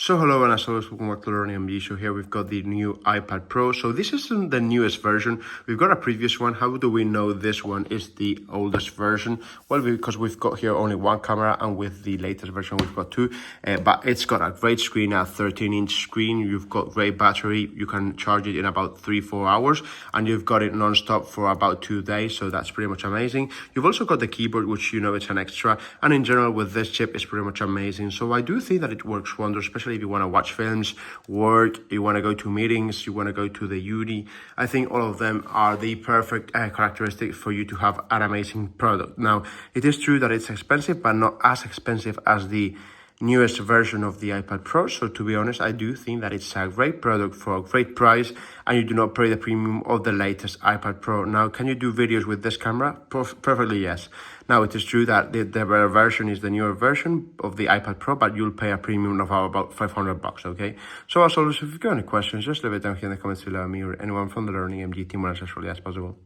So hello and as always, welcome back to the Learning MD Show. Here we've got the new iPad Pro. So this isn't the newest version. We've got a previous one. How do we know this one is the oldest version? Well, because we've got here only one camera, and with the latest version we've got two. But it's got a great screen, a 13-inch screen. You've got great battery. You can charge it in about 3-4 hours, and you've got it non-stop for about 2 days. So that's pretty much amazing. You've also got the keyboard, which it's an extra. And in general, with this chip, it's pretty much amazing. So I do think that it works wonders, especially if you want to watch films, work, you want to go to meetings, you want to go to the uni. I think all of them are the perfect characteristics for you to have an amazing product. Now, it is true that it's expensive, but not as expensive as the newest version of the iPad Pro. So to be honest, I do think that it's a great product for a great price, and you do not pay the premium of the latest iPad Pro. Now, can you do videos with this camera? Perfectly, yes. Now, it is true that the version is the newer version of the iPad Pro, but you'll pay a premium of about $500, okay? So as always, if you've got any questions, just leave it down here in the comments below. Me or anyone from the Learning MD team will answer as shortly as possible.